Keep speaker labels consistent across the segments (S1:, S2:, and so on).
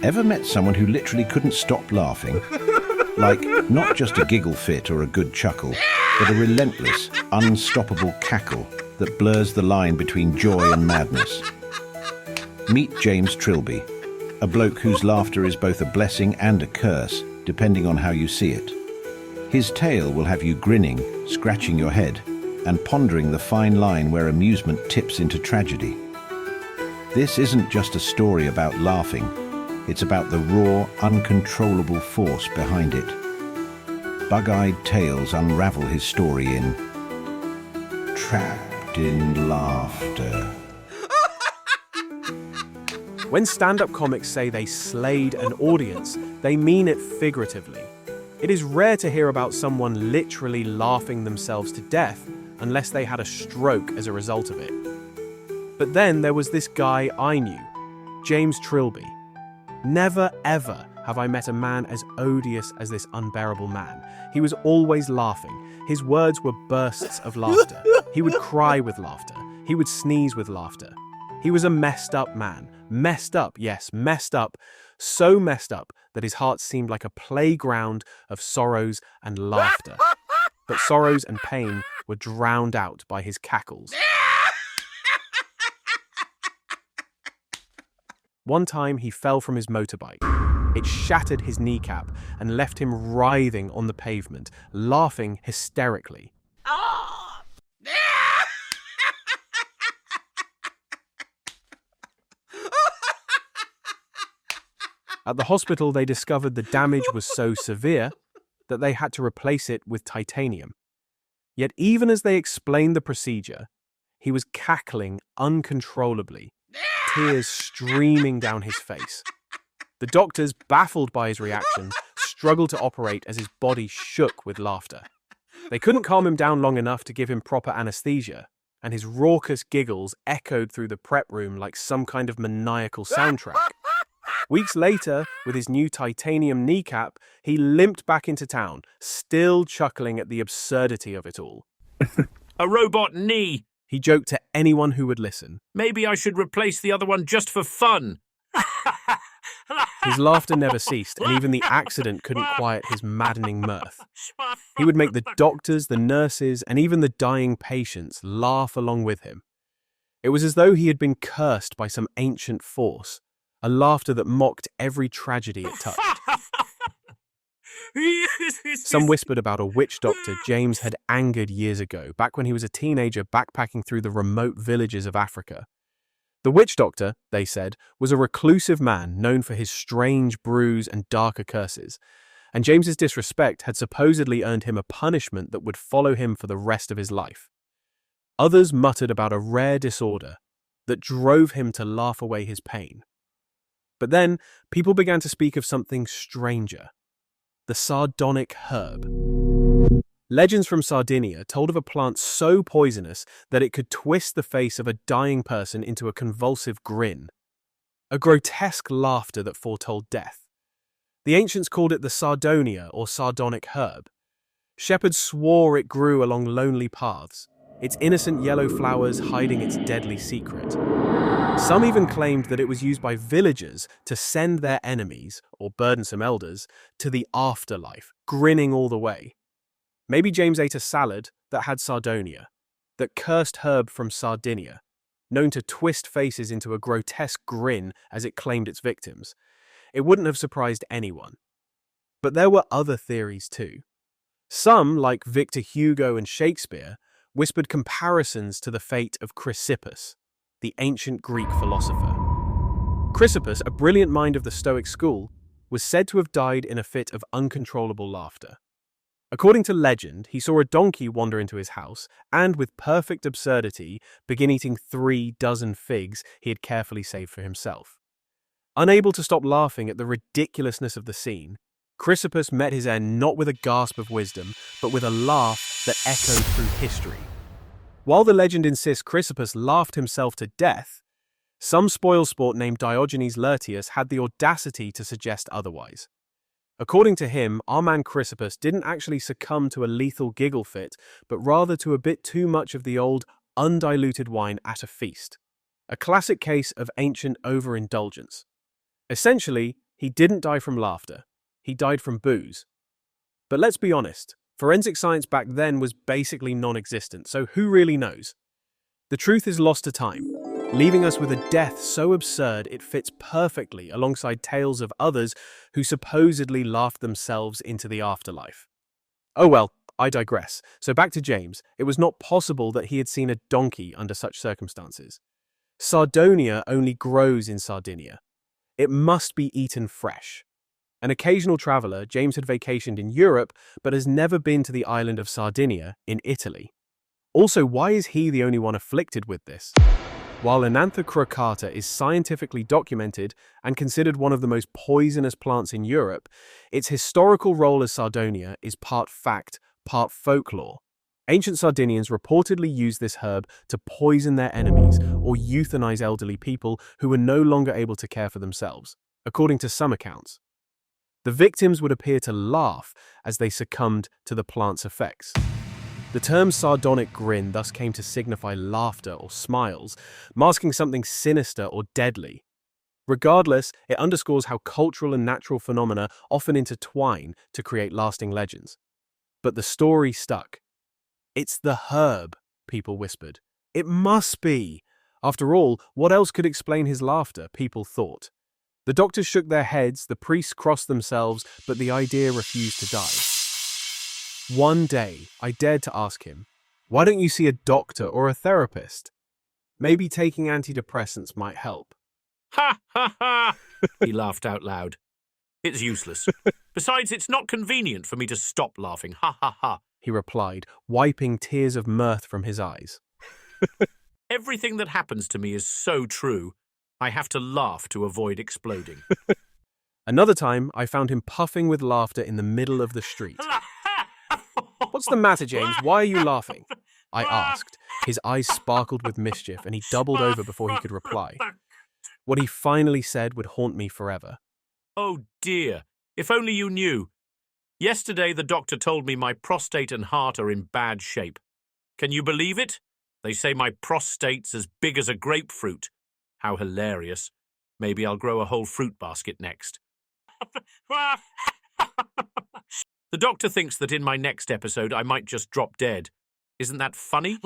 S1: Ever met someone who literally couldn't stop laughing? Like, not just a giggle fit or a good chuckle, but a relentless, unstoppable cackle that blurs the line between joy and madness. Meet James Trilby, a bloke whose laughter is both a blessing and a curse, depending on how you see it. His tale will have you grinning, scratching your head, and pondering the fine line where amusement tips into tragedy. This isn't just a story about laughing, it's about the raw, uncontrollable force behind it. Bug-eyed tales unravel his story in Trapped in Laughter.
S2: When stand-up comics say they slayed an audience, they mean it figuratively. It is rare to hear about someone literally laughing themselves to death unless they had a stroke as a result of it. But then there was this guy I knew, James Trilby. Never ever have I met a man as odious as this unbearable man. He was always laughing. His words were bursts of laughter. He would cry with laughter. He would sneeze with laughter. He was a messed up man. Messed up, yes, messed up. So messed up that his heart seemed like a playground of sorrows and laughter. But sorrows and pain were drowned out by his cackles. One time he fell from his motorbike. It shattered his kneecap and left him writhing on the pavement, laughing hysterically. At the hospital, they discovered the damage was so severe that they had to replace it with titanium. Yet even as they explained the procedure, he was cackling uncontrollably, tears streaming down his face. The doctors, baffled by his reaction, struggled to operate as his body shook with laughter. They couldn't calm him down long enough to give him proper anesthesia, and his raucous giggles echoed through the prep room like some kind of maniacal soundtrack. Weeks later, with his new titanium kneecap, he limped back into town, still chuckling at the absurdity of it all.
S3: A robot knee.
S2: He joked to anyone who would listen.
S3: Maybe I should replace the other one just for fun.
S2: His laughter never ceased, and even the accident couldn't quiet his maddening mirth. He would make the doctors, the nurses, and even the dying patients laugh along with him. It was as though he had been cursed by some ancient force, a laughter that mocked every tragedy it touched. Some whispered about a witch doctor James had angered years ago, back when he was a teenager backpacking through the remote villages of Africa. The witch doctor, they said, was a reclusive man known for his strange brews and darker curses, and James's disrespect had supposedly earned him a punishment that would follow him for the rest of his life. Others muttered about a rare disorder that drove him to laugh away his pain. But then, people began to speak of something stranger. The sardonic herb. Legends from Sardinia told of a plant so poisonous that it could twist the face of a dying person into a convulsive grin. A grotesque laughter that foretold death. The ancients called it the sardonia or sardonic herb. Shepherds swore it grew along lonely paths, its innocent yellow flowers hiding its deadly secret. Some even claimed that it was used by villagers to send their enemies, or burdensome elders, to the afterlife, grinning all the way. Maybe James ate a salad that had sardonia, that cursed herb from Sardinia, known to twist faces into a grotesque grin as it claimed its victims. It wouldn't have surprised anyone. But there were other theories too. Some, like Victor Hugo and Shakespeare, whispered comparisons to the fate of Chrysippus, the ancient Greek philosopher. Chrysippus, a brilliant mind of the Stoic school, was said to have died in a fit of uncontrollable laughter. According to legend, he saw a donkey wander into his house and, with perfect absurdity, begin eating 3 dozen figs he had carefully saved for himself. Unable to stop laughing at the ridiculousness of the scene, Chrysippus met his end not with a gasp of wisdom, but with a laugh that echoed through history. While the legend insists Chrysippus laughed himself to death, some spoilsport named Diogenes Laertius had the audacity to suggest otherwise. According to him, our man Chrysippus didn't actually succumb to a lethal giggle fit, but rather to a bit too much of the old, undiluted wine at a feast. A classic case of ancient overindulgence. Essentially, He didn't die from laughter. He died from booze. But let's be honest, forensic science back then was basically non-existent, so who really knows? The truth is lost to time, leaving us with a death so absurd it fits perfectly alongside tales of others who supposedly laughed themselves into the afterlife. Oh well, I digress. So back to James. It was not possible that he had seen a donkey under such circumstances. Sardonia only grows in Sardinia. It must be eaten fresh. An occasional traveller, James had vacationed in Europe, but has never been to the island of Sardinia in Italy. Also, why is he the only one afflicted with this? While Oenantha crocata is scientifically documented and considered one of the most poisonous plants in Europe, its historical role as Sardonia is part fact, part folklore. Ancient Sardinians reportedly used this herb to poison their enemies or euthanize elderly people who were no longer able to care for themselves, according to some accounts. The victims would appear to laugh as they succumbed to the plant's effects. The term sardonic grin thus came to signify laughter or smiles, masking something sinister or deadly. Regardless, it underscores how cultural and natural phenomena often intertwine to create lasting legends. But the story stuck. It's the herb, people whispered. It must be. After all, what else could explain his laughter, people thought. The doctors shook their heads, the priests crossed themselves, but the idea refused to die. One day, I dared to ask him, why don't you see a doctor or a therapist? Maybe taking antidepressants might help.
S3: Ha ha ha! He laughed out loud. It's useless. Besides, it's not convenient for me to stop laughing. Ha ha ha!
S2: He replied, wiping tears of mirth from his eyes.
S3: Everything that happens to me is so true. I have to laugh to avoid exploding.
S2: Another time, I found him puffing with laughter in the middle of the street. What's the matter, James? Why are you laughing? I asked. His eyes sparkled with mischief, and he doubled over before he could reply. What he finally said would haunt me forever.
S3: Oh dear, if only you knew. Yesterday the doctor told me my prostate and heart are in bad shape. Can you believe it? They say my prostate's as big as a grapefruit. How hilarious. Maybe I'll grow a whole fruit basket next. The doctor thinks that in my next episode I might just drop dead. Isn't that funny?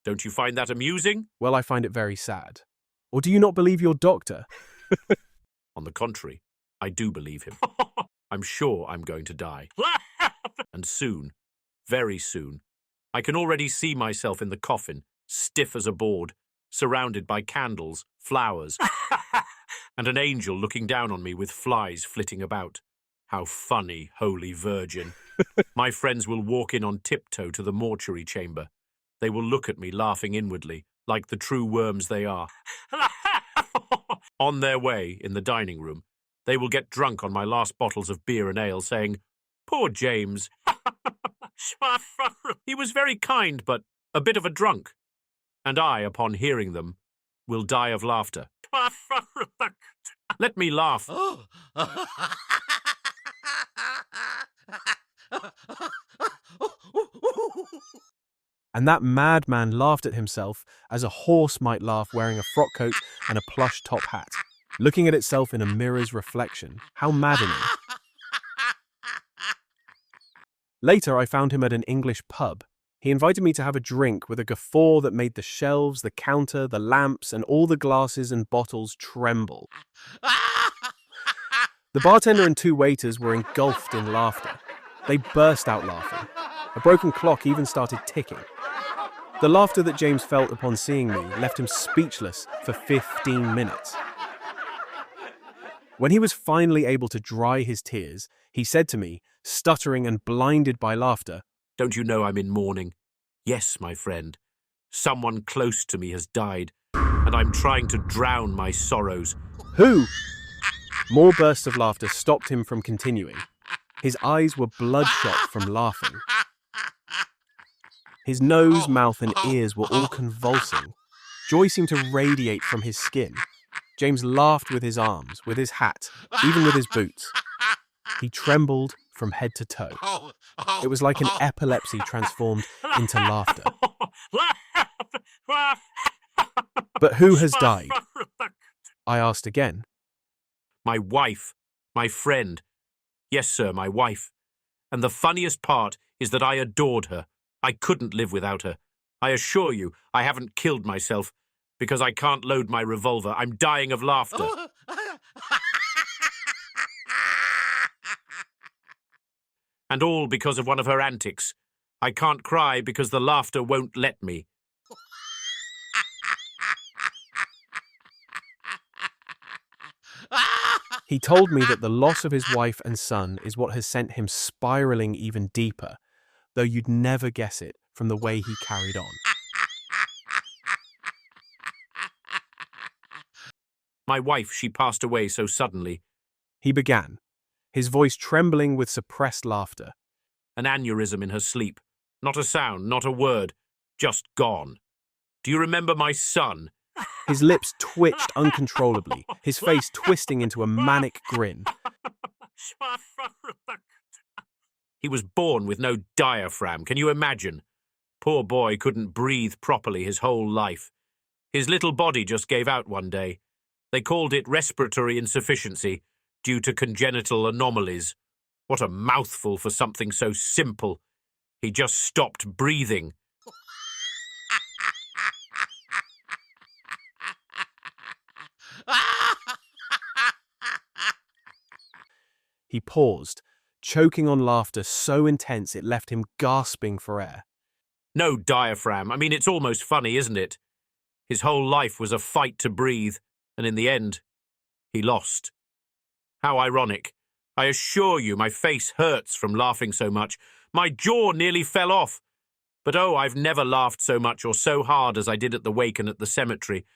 S3: Don't you find that amusing?
S2: Well, I find it very sad. Or do you not believe your doctor?
S3: On the contrary, I do believe him. I'm sure I'm going to die. And soon, very soon. I can already see myself in the coffin, stiff as a board, surrounded by candles, flowers, and an angel looking down on me with flies flitting about. How funny, Holy Virgin. My friends will walk in on tiptoe to the mortuary chamber. They will look at me laughing inwardly, like the true worms they are. On their way, in the dining room, they will get drunk on my last bottles of beer and ale, saying, "Poor James. He was very kind, but a bit of a drunk." And I, upon hearing them, will die of laughter. Let me laugh.
S2: And that madman laughed at himself as a horse might laugh wearing a frock coat and a plush top hat, looking at itself in a mirror's reflection. How maddening. Later, I found him at an English pub. He invited me to have a drink with a guffaw that made the shelves, the counter, the lamps, and all the glasses and bottles tremble. The bartender and two waiters were engulfed in laughter. They burst out laughing. A broken clock even started ticking. The laughter that James felt upon seeing me left him speechless for 15 minutes. When he was finally able to dry his tears, he said to me, stuttering and blinded by laughter,
S3: "Don't you know I'm in mourning? Yes, my friend. Someone close to me has died, and I'm trying to drown my sorrows."
S2: "Who?" More bursts of laughter stopped him from continuing. His eyes were bloodshot from laughing. His nose, mouth, and ears were all convulsing. Joy seemed to radiate from his skin. James laughed with his arms, with his hat, even with his boots. He trembled from head to toe. It was like an epilepsy transformed into laughter. "But who has died?" I asked again.
S3: My wife. My friend. Yes, sir, my wife. And the funniest part is that I adored her. I couldn't live without her. I assure you, I haven't killed myself because I can't load my revolver. I'm dying of laughter. And all because of one of her antics. I can't cry because the laughter won't let me.
S2: He told me that the loss of his wife and son is what has sent him spiraling even deeper, though you'd never guess it from the way he carried on.
S3: My wife, she passed away so suddenly.
S2: He began, his voice trembling with suppressed laughter.
S3: An aneurysm in her sleep. Not a sound, not a word. Just gone. Do you remember my son?
S2: His lips twitched uncontrollably, his face twisting into a manic grin.
S3: He was born with no diaphragm, can you imagine? Poor boy couldn't breathe properly his whole life. His little body just gave out one day. They called it respiratory insufficiency due to congenital anomalies. What a mouthful for something so simple. He just stopped breathing.
S2: He paused, choking on laughter so intense it left him gasping for air.
S3: No diaphragm. I mean, it's almost funny, isn't it? His whole life was a fight to breathe, and in the end, he lost. How ironic. I assure you, my face hurts from laughing so much. My jaw nearly fell off. But oh, I've never laughed so much or so hard as I did at the wake and at the cemetery.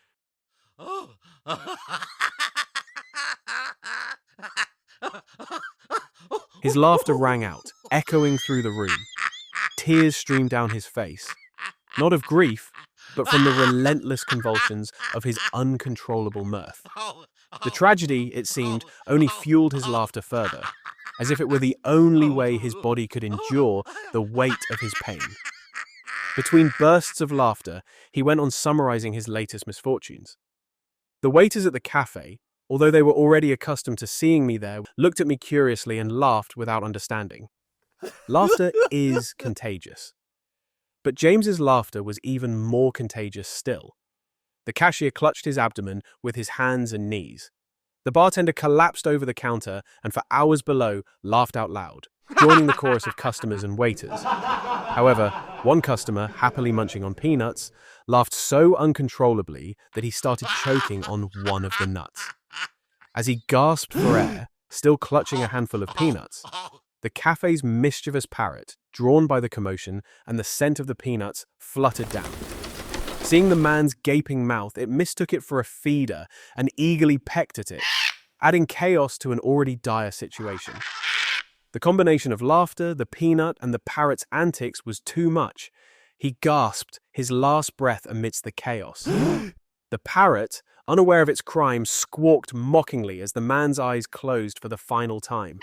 S2: His laughter rang out, echoing through the room. Tears streamed down his face, not of grief, but from the relentless convulsions of his uncontrollable mirth. The tragedy, it seemed, only fueled his laughter further, as if it were the only way his body could endure the weight of his pain. Between bursts of laughter, he went on summarizing his latest misfortunes. The waiters at the cafe, although they were already accustomed to seeing me there, looked at me curiously and laughed without understanding. Laughter is contagious. But James's laughter was even more contagious still. The cashier clutched his abdomen with his hands and knees. The bartender collapsed over the counter and for hours below laughed out loud, joining the chorus of customers and waiters. However, one customer, happily munching on peanuts, laughed so uncontrollably that he started choking on one of the nuts. As he gasped for air, still clutching a handful of peanuts, the cafe's mischievous parrot, drawn by the commotion and the scent of the peanuts, fluttered down. Seeing the man's gaping mouth, it mistook it for a feeder and eagerly pecked at it, adding chaos to an already dire situation. The combination of laughter, the peanut, and the parrot's antics was too much. He gasped, his last breath amidst the chaos. The parrot, unaware of its crime, squawked mockingly as the man's eyes closed for the final time.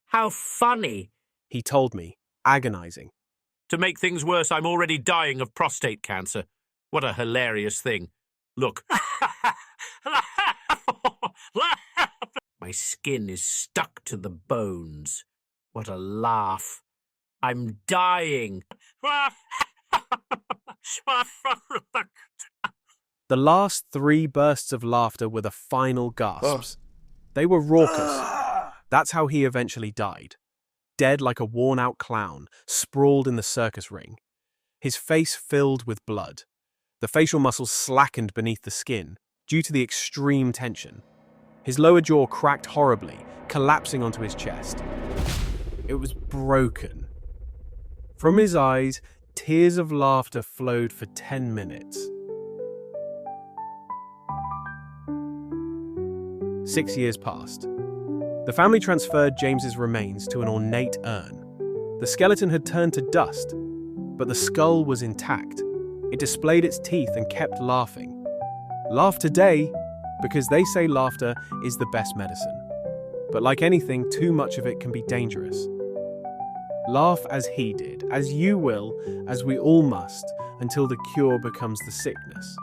S3: How funny.
S2: He told me, agonizing.
S3: To make things worse, I'm already dying of prostate cancer. What a hilarious thing. Look. My skin is stuck to the bones. What a laugh. I'm dying.
S2: The last 3 bursts of laughter were the final gasps. They were raucous. That's how he eventually died. Dead like a worn-out clown, sprawled in the circus ring. His face filled with blood. The facial muscles slackened beneath the skin, due to the extreme tension. His lower jaw cracked horribly, collapsing onto his chest. It was broken. From his eyes, tears of laughter flowed for 10 minutes. 6 years passed. The family transferred James's remains to an ornate urn. The skeleton had turned to dust, but the skull was intact. It displayed its teeth and kept laughing. Laugh today, because they say laughter is the best medicine. But like anything, too much of it can be dangerous. Laugh as he did, as you will, as we all must, until the cure becomes the sickness.